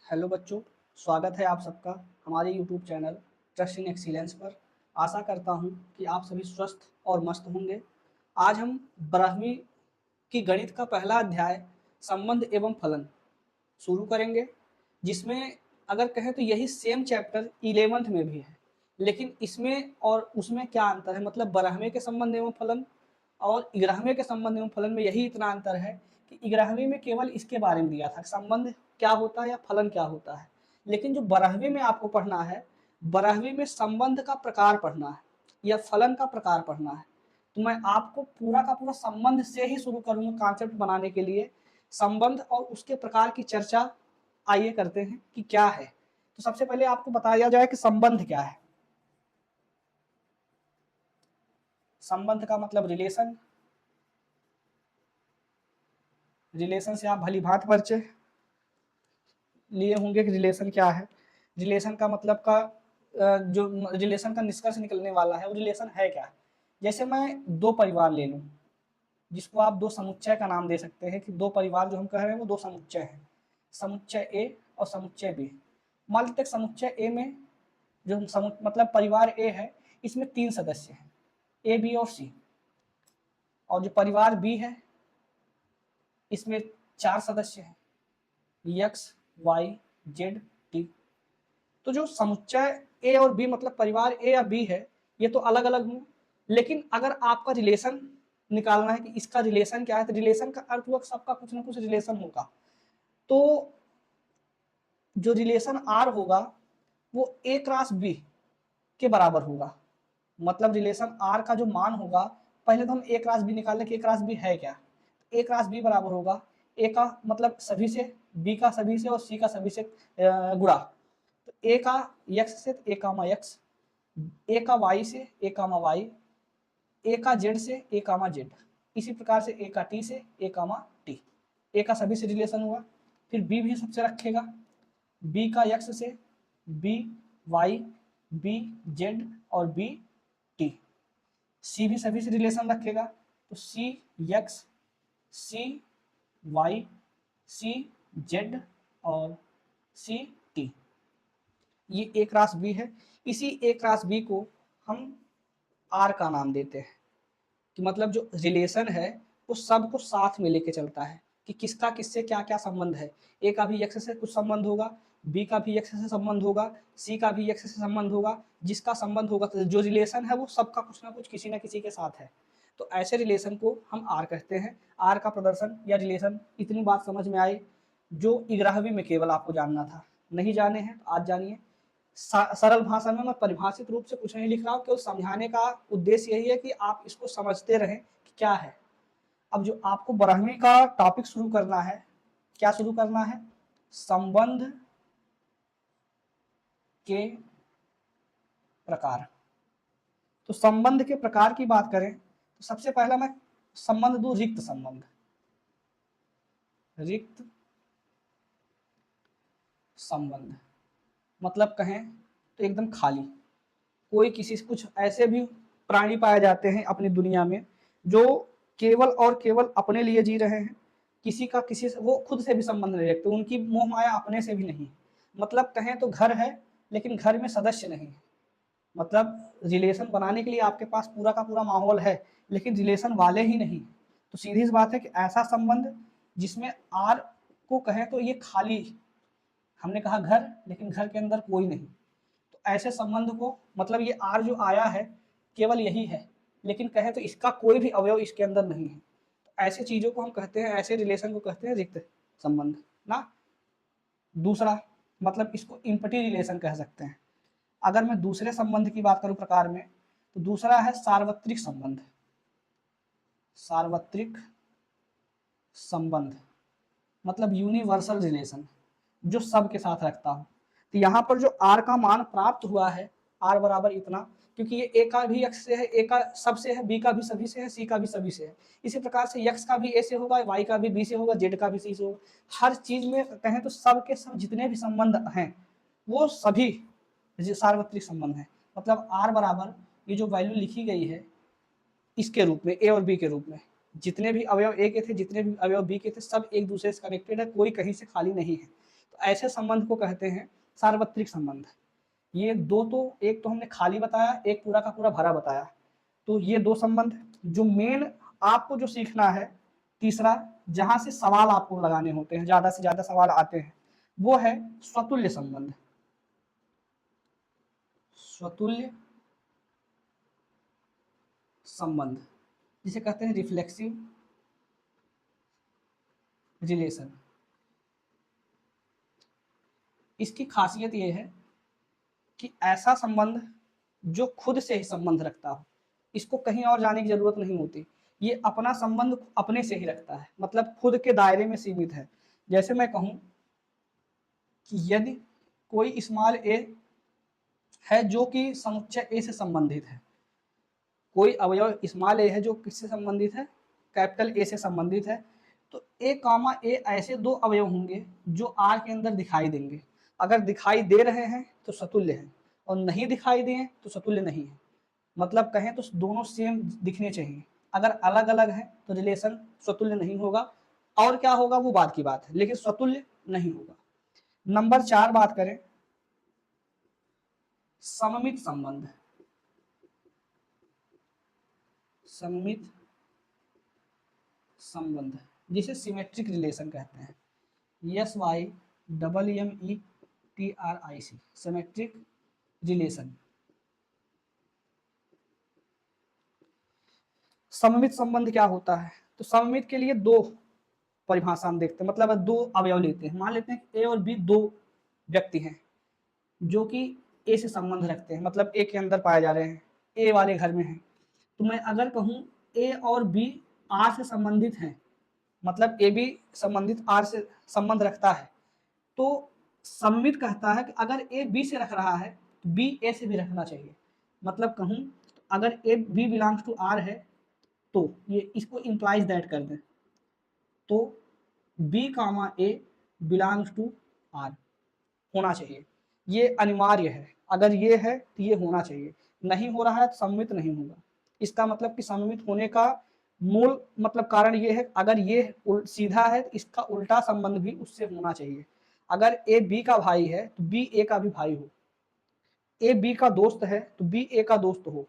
Hello बच्चों, स्वागत है आप सबका हमारे YouTube channel trust in excellence पर। आशा करता हूँ कि आप सभी स्वस्थ और मस्त होंगे। आज हम 12वीं की गणित का पहला अध्याय संबंध एवं फलन शुरू करेंगे, जिसमें अगर कहें तो यही सेम चैप्टर 11th में भी है, लेकिन इसमें और उसमें क्या अंतर है, मतलब 12वें के संबंध एवं फलन और 11वें के संबंध एवं फलन में यही इतना अंतर है कि 11वीं में केवल इसके बारे में दिया था, संबंध क्या होता है या फलन क्या होता है। लेकिन जो 12वीं में आपको पढ़ना है, 12वीं में संबंध का प्रकार पढ़ना है या फलन का प्रकार पढ़ना है। तो मैं आपको पूरा का पूरा संबंध से ही शुरू करूंगा कॉन्सेप्ट बनाने के लिए। संबंध और उसके प्रकार की चर्चा आइए करते हैं कि क्या है। तो सबसे पहले आपको बताया जाए कि संबंध क्या है। संबंध का मतलब रिलेशन। रिलेशन से आप भली भांति परिचय लिए होंगे कि रिलेशन क्या है। रिलेशन का मतलब का जो रिलेशन का निष्कर्ष निकलने वाला है वो रिलेशन है क्या। जैसे मैं दो परिवार ले लूं, जिसको आप दो समुच्चय का नाम दे सकते हैं कि दो परिवार जो हम कह रहे हैं वो दो समुच्चय हैं, समुच्चय ए और समुच्चय बी। मान लेते हैं समुच्चय ए में जो मतलब परिवार ए है, इसमें 3 सदस्य हैं, ए बी और सी। और जो परिवार बी है इसमें 4 सदस्य हैं, एक्स वाई जेड टी। तो जो समुच्चय ए और बी मतलब परिवार ए या बी है, ये तो अलग अलग हुए, लेकिन अगर आपका रिलेशन निकालना है कि इसका रिलेशन क्या है, तो रिलेशन का अर्थ हुआ सबका कुछ ना कुछ रिलेशन होगा। तो जो रिलेशन आर होगा वो ए क्रॉस बी के बराबर होगा। मतलब रिलेशन आर का जो मान होगा, पहले तो हम ए क्रॉस बी निकाल लें कि ए क्रॉस बी है क्या। ए क्रॉस बी बराबर होगा ए का मतलब सभी से, बी का सभी से और सी का सभी से गुणा। तो ए का एक्स से ए कामा एक्स, ए का वाई से ए कामा वाई, ए का जेड से ए कामा जेड, इसी प्रकार से ए का टी से ए कामा टी। ए का सभी से रिलेशन हुआ। फिर बी भी सबसे रखेगा, बी का एक्स से बी वाई बी जेड और बी टी। सी भी सभी से रिलेशन रखेगा, तो सी एक्स सी वाई सी जेड और सी टी। ये ए क्रॉस बी है। इसी ए क्रॉस बी को हम आर का नाम देते हैं कि मतलब जो रिलेशन है वो सबको साथ में लेके चलता है कि किसका किससे क्या क्या संबंध है। ए का भी एक्स से कुछ संबंध होगा, बी का भी एक्स से संबंध होगा, सी का भी एक्स से संबंध होगा। जिसका संबंध होगा, तो जो रिलेशन है वो सबका कुछ ना कुछ किसी ना किसी के साथ है। तो ऐसे रिलेशन को हम आर कहते हैं। आर का प्रदर्शन या रिलेशन, इतनी बात समझ में आई जो 11वीं में केवल आपको जानना था। नहीं जाने हैं तो आज जानिए। सरल भाषा में मैं परिभाषित रूप से कुछ नहीं लिख रहा हूँ, केवल समझाने का उद्देश्य यही है कि आप इसको समझते रहें कि क्या है। अब जो आपको 12वीं का टॉपिक शुरू करना है, क्या शुरू करना है, संबंध के प्रकार। तो संबंध के प्रकार की बात करें तो सबसे पहला मैं संबंध दूं रिक्त संबंध। रिक्त संबंध मतलब कहें तो एकदम खाली। कोई किसी से, कुछ ऐसे भी प्राणी पाए जाते हैं अपनी दुनिया में जो केवल और केवल अपने लिए जी रहे हैं, किसी का किसी से वो खुद से भी संबंध नहीं रखते, उनकी मोह माया अपने से भी नहीं। मतलब कहें तो घर है लेकिन घर में सदस्य नहीं है। मतलब रिलेशन बनाने के लिए आपके पास पूरा का पूरा माहौल है, लेकिन रिलेशन वाले ही नहीं। तो सीधी सी बात है कि ऐसा संबंध जिसमें आर को कहें तो ये खाली, हमने कहा घर, लेकिन घर के अंदर कोई नहीं। तो ऐसे संबंध को, मतलब ये आर जो आया है केवल यही है, लेकिन कहें तो इसका कोई भी अवयव इसके अंदर नहीं है। तो ऐसे चीजों को हम कहते हैं, ऐसे रिलेशन को कहते हैं रिक्त संबंध ना। दूसरा मतलब इसको इम्पटी रिलेशन कह सकते हैं। अगर मैं दूसरे संबंध की बात करूं प्रकार में, तो दूसरा है सार्वत्रिक संबंध। सार्वत्रिक संबंध मतलब यूनिवर्सल रिलेशन, जो सब के साथ रखता हूं। तो यहाँ पर जो आर का मान प्राप्त हुआ है, आर बराबर इतना, क्योंकि ये ए का भी एक्स से है, ए का सब से है, बी का भी सभी से है, सी का भी सभी से है। इसी प्रकार से एक्स का भी ए से होगा, वाई का भी बी से होगा, जेड का भी सी से होगा। हर चीज में कहें तो सब के सब जितने भी संबंध हैं वो सभी सार्वत्रिक संबंध है। मतलब आर बराबर ये जो वैल्यू लिखी गई है इसके रूप में, ए और बी के रूप में, जितने भी अवयव ए के थे जितने भी अवयव बी के थे सब एक दूसरे से कनेक्टेड है, कोई कहीं से खाली नहीं है। तो ऐसे संबंध को कहते हैं सार्वत्रिक संबंध। ये दो तो, एक तो हमने खाली बताया, एक पूरा का पूरा भरा बताया। तो ये दो संबंध जो मेन आपको जो सीखना है, तीसरा जहां से सवाल आपको लगाने होते हैं, ज्यादा से ज्यादा सवाल आते हैं, वो है स्वतुल्य संबंध। स्वतुल्य संबंध जिसे कहते हैं रिफ्लेक्सिव रिलेशन। इसकी खासियत यह है कि ऐसा संबंध जो खुद से ही संबंध रखता हो, इसको कहीं और जाने की जरूरत नहीं होती, ये अपना संबंध अपने से ही रखता है, मतलब खुद के दायरे में सीमित है। जैसे मैं कहूं कि यदि कोई स्मॉल ए है जो कि समुच्चय ए से संबंधित है, कोई अवयव स्मॉल ए है जो किससे संबंधित है, कैपिटल ए से संबंधित है, तो ए कामा ए ऐसे दो अवयव होंगे जो आर के अंदर दिखाई देंगे। अगर दिखाई दे रहे हैं तो सतुल्य हैं, और नहीं दिखाई दिए तो सतुल्य नहीं है। मतलब कहें तो दोनों सेम दिखने चाहिए। अगर अलग अलग है तो रिलेशन स्वतुल्य नहीं होगा, और क्या होगा वो बात की बात है, लेकिन स्वतुल्य नहीं होगा। नंबर 4 बात करें, सममित संबंध। सममित संबंध जिसे सिमेट्रिक रिलेशन कहते हैं। SYMMETRIC, symmetric relation. सममित संबंध क्या होता है? तो सममित के लिए दो परिभाषा हम देखते हैं, मतलब दो अवयव लेते हैं। मान लेते हैं कि ए और बी दो व्यक्ति हैं जो कि ए से संबंध रखते हैं, मतलब ए के अंदर पाए जा रहे हैं, ए वाले घर में हैं। तो मैं अगर कहूं ए और बी आर से संबंधित हैं, मतलब ए बी संबंधित आर से संबंध रखता है, तो सममित कहता है कि अगर ए बी से रख रहा है तो बी ए से भी रखना चाहिए। मतलब कहूं अगर A B belongs to R है, तो ये इसको इंप्लाइज दैट कर दें, तो B comma A belongs to R होना चाहिए। ये अनिवार्य है, अगर ये है तो ये होना चाहिए, नहीं हो रहा है तो सममित नहीं होगा। इसका मतलब कि सममित होने का मूल मतलब कारण ये है, अगर ये सीधा है तो इसका उल्टा संबंध भी उससे होना चाहिए। अगर ए बी का भाई है तो बी ए का भी भाई हो, ए बी का दोस्त है तो बी ए का दोस्त हो।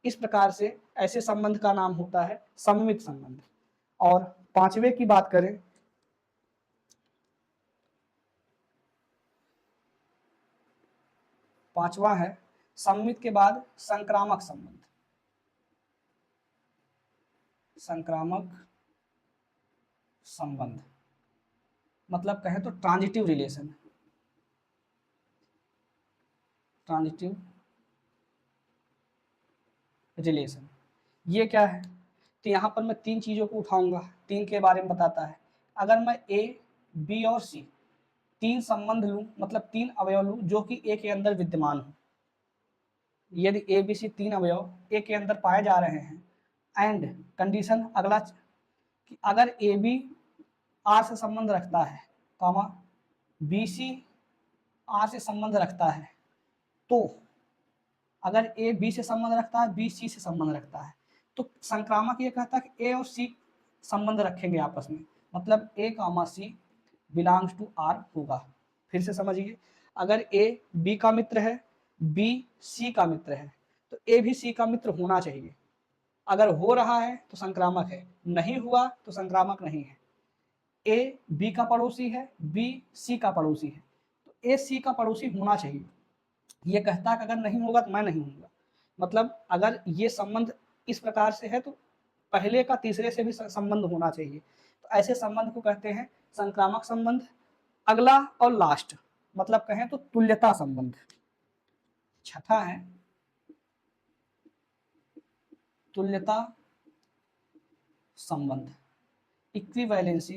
इस प्रकार से ऐसे संबंध का नाम होता है सममित संबंध। और पांचवे की बात करें, पांचवा है सममित के बाद संक्रामक संबंध। संक्रामक संबंध मतलब कहें तो ट्रांजिटिव रिलेशन। ट्रांजिटिव रिलेशन ये क्या है? तो यहाँ पर मैं तीन चीज़ों को उठाऊंगा, तीन के बारे में बताता है। अगर मैं ए बी और सी तीन संबंध लूँ, मतलब तीन अवयव लूँ जो कि ए के अंदर विद्यमान हो, यदि ए बी सी तीन अवयव ए के अंदर पाए जा रहे हैं, एंड कंडीशन अगला कि अगर ए बी आर से संबंध रखता है, कामा बी सी आर से संबंध रखता है, तो अगर ए बी से संबंध रखता है, बी सी से संबंध रखता है, तो संक्रामक ये कहता है कि ए और सी संबंध रखेंगे आपस में, मतलब ए कामा सी बिलोंग्स टू आर होगा। फिर से समझिए, अगर ए बी का मित्र है, बी सी का मित्र है, तो ए भी सी का मित्र होना चाहिए। अगर हो रहा है तो संक्रामक है, नहीं हुआ तो संक्रामक नहीं है। ए बी का पड़ोसी है, बी सी का पड़ोसी है, तो ए सी का पड़ोसी होना चाहिए। ये कहता है कि अगर नहीं होगा तो मैं नहीं हूँगा। मतलब अगर ये संबंध इस प्रकार से है तो पहले का तीसरे से भी संबंध होना चाहिए। तो ऐसे संबंध को कहते हैं संक्रामक संबंध। अगला और लास्ट मतलब कहें तो तुल्यता संबंध। छठा है तुल्यता संबंध, इक्विवेलेंसी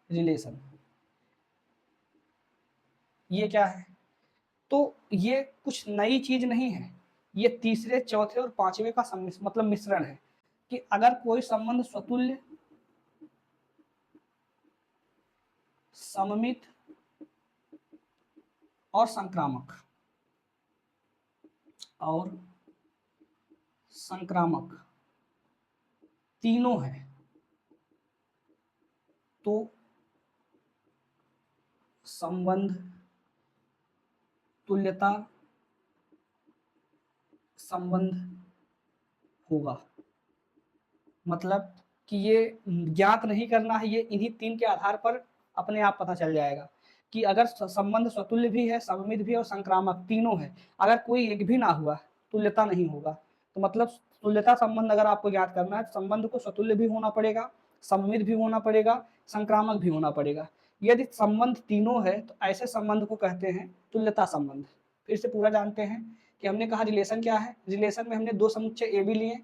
रिलेशन। ये क्या है? तो ये कुछ नई चीज नहीं है, ये तीसरे चौथे और पांचवे का मतलब मिश्रण है कि अगर कोई संबंध स्वतुल्य, सममित और संक्रामक तीनों है, तो संबंध तुल्यता संबंध होगा। मतलब कि ये ज्ञात नहीं करना है, ये इन्हीं 3 के आधार पर अपने आप पता चल जाएगा कि अगर संबंध स्वतुल्य भी है, सममित भी है और संक्रामक तीनों है, अगर कोई एक भी ना हुआ तुल्यता नहीं होगा। तो मतलब तुल्यता संबंध अगर आपको ज्ञात करना है, संबंध को स्वतुल्य भी होना पड़ेगा, सममित भी होना पड़ेगा, संक्रामक भी होना पड़ेगा। यदि संबंध तीनों है तो ऐसे संबंध को कहते हैं तुल्यता संबंध। फिर से पूरा जानते हैं कि हमने कहा रिलेशन क्या है। रिलेशन में हमने 2 समुच्चय ए बी लिए,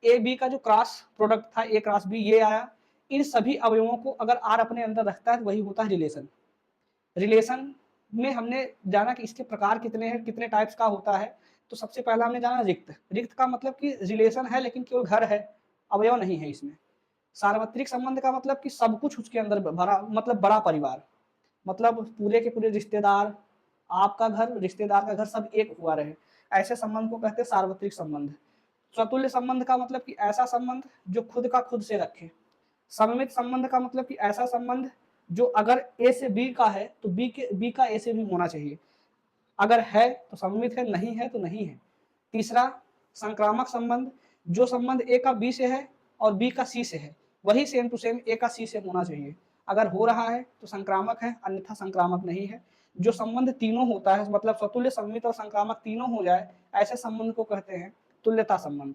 ए बी का जो क्रॉस प्रोडक्ट था ए क्रॉस बी ये आया। इन सभी अवयवों को अगर आर अपने अंदर रखता है तो वही होता है रिलेशन। रिलेशन में हमने जाना कि इसके प्रकार कितने हैं, कितने टाइप्स का होता है। तो सबसे पहला हमने जाना रिक्त। रिक्त का मतलब कि रिलेशन है लेकिन केवल घर है, अवयव नहीं है इसमें। सार्वत्रिक संबंध का मतलब कि सब कुछ उसके अंदर भरा, मतलब बड़ा परिवार, मतलब पूरे के पूरे रिश्तेदार, आपका घर, रिश्तेदार का घर सब एक हुआ रहे, ऐसे संबंध को कहते हैं सार्वत्रिक संबंध। स्वतुल्य संबंध का मतलब कि ऐसा संबंध जो खुद का खुद से रखे। सममित संबंध का मतलब कि ऐसा संबंध जो अगर ए से बी का है तो बी का ए से भी होना चाहिए, अगर है तो सममित है, नहीं है तो नहीं है। तीसरा संक्रामक संबंध, जो संबंध ए का बी से है और बी का सी से है, वही सेम टू सेम ए का सी से होना चाहिए। अगर हो रहा है तो संक्रामक है, अन्यथा संक्रामक नहीं है। जो संबंध तीनों होता है, मतलब स्वतुल्य, सममित और संक्रामक तीनों हो जाए, ऐसे संबंध को कहते हैं तुल्यता संबंध।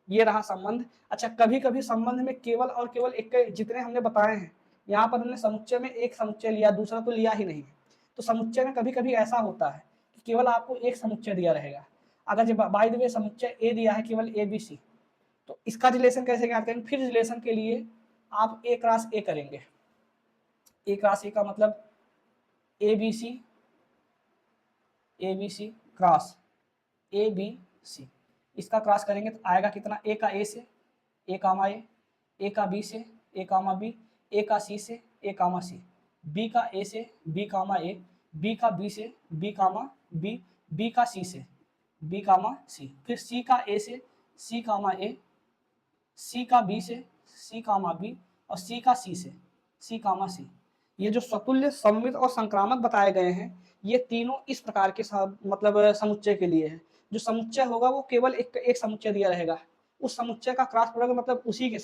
ये रहा संबंध। अच्छा, कभी कभी संबंध में केवल और केवल एक, जितने हमने बताए हैं यहाँ पर हमने समुच्चय में एक समुच्चय लिया, दूसरा तो लिया ही नहीं है। तो समुच्चय में कभी कभी ऐसा होता है कि केवल आपको एक समुच्चय दिया रहेगा। अगर जब बाय द वे समुच्चय ए दिया है केवल ए बी सी, तो इसका रिलेशन कैसे ज्ञात करेंगे? फिर रिलेशन के लिए आप ए क्रॉस ए करेंगे। ए क्रॉस ए का मतलब A B C cross A B C, इसका क्रॉस करेंगे तो आएगा कितना? ए का ए से ए कामा ए का बी से ए कामा बी, ए का सी से ए कामा सी, बी का ए से बी कामा ए, बी का बी से बी कामा बी, बी का सी से बी कामा सी, फिर सी का ए से सी कामा ए, सी का बी से सी कामा बी और सी का सी से सी कामा सी। ये जो स्वतुल्य, सममित और संक्रामक बताए गए हैं, ये तीनों इस प्रकार के मतलब समुच्चय के लिए है। जो समुच्चय होगा वो केवल एक समुच्चय दिया रहेगा, उस समुच्चय का क्रॉस प्रोडक्ट मतलब उसी के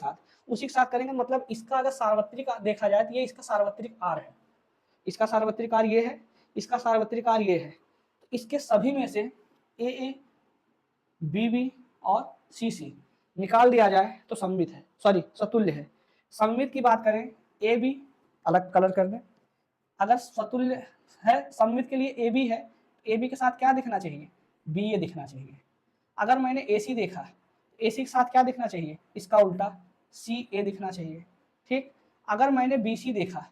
साथ करेंगे। मतलब इसका अगर सार्वत्रिक देखा जाए तो ये इसका सार्वत्रिक आर है, इसका सार्वत्रिक आर ये है, इसका सार्वत्रिक आर ये है। तो इसके सभी में से ए बी बी और सी सी निकाल दिया जाए तो सममित है, सॉरी स्वतुल्य है। सममित की बात करें, ए बी अलग कलर कर दें, अगर स्वतुल्य है सममित के लिए ए बी है, ए बी के साथ क्या दिखना चाहिए? बी ए दिखना चाहिए। अगर मैंने ए सी देखा, ए सी के साथ क्या दिखना चाहिए? इसका उल्टा सी ए दिखना चाहिए। ठीक, अगर मैंने बी सी देखा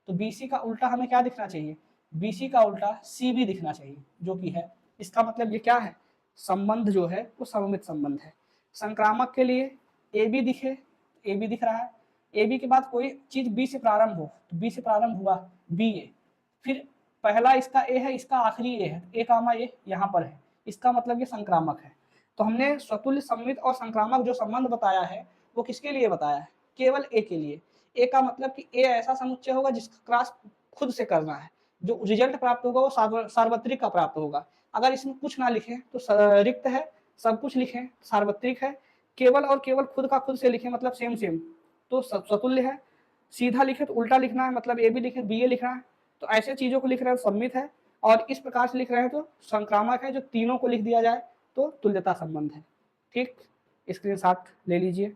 तो बी सी का उल्टा हमें क्या दिखना चाहिए? बी सी का उल्टा सी बी दिखना चाहिए, जो कि है। इसका मतलब ये क्या है? संबंध जो है वो सममित संबंध है। संक्रामक के लिए ए बी दिखे, ए बी दिख रहा है, ए बी के बाद कोई चीज बी से प्रारंभ हो तो बी से प्रारंभ हुआ बी ए, फिर पहला इसका ए है, इसका आखिरी ए है, ए कामा ए यहाँ पर है, इसका मतलब ये संक्रामक है। तो हमने स्वतुल्य, सममित और संक्रामक जो संबंध बताया है वो किसके लिए बताया है? केवल ए के लिए। ए का मतलब कि ए ऐसा समुच्चय होगा जिसका क्रॉस खुद से करना है, जो रिजल्ट प्राप्त होगा वो सार्वत्रिक का प्राप्त होगा। अगर इसमें कुछ ना लिखें तो रिक्त है, सब कुछ लिखें सार्वत्रिक है, केवल और केवल खुद का खुद से लिखें मतलब सेम सेम तो स्वतुल्य है, सीधा लिखे तो उल्टा लिखना है मतलब ए बी लिखे बी ए लिखना है। तो ऐसे चीजों को लिख रहे हैं सममित है, और इस प्रकार से लिख रहे हैं तो संक्रामक है। जो तीनों को लिख दिया जाए तो तुल्यता संबंध है। ठीक, स्क्रीनशॉट ले लीजिए।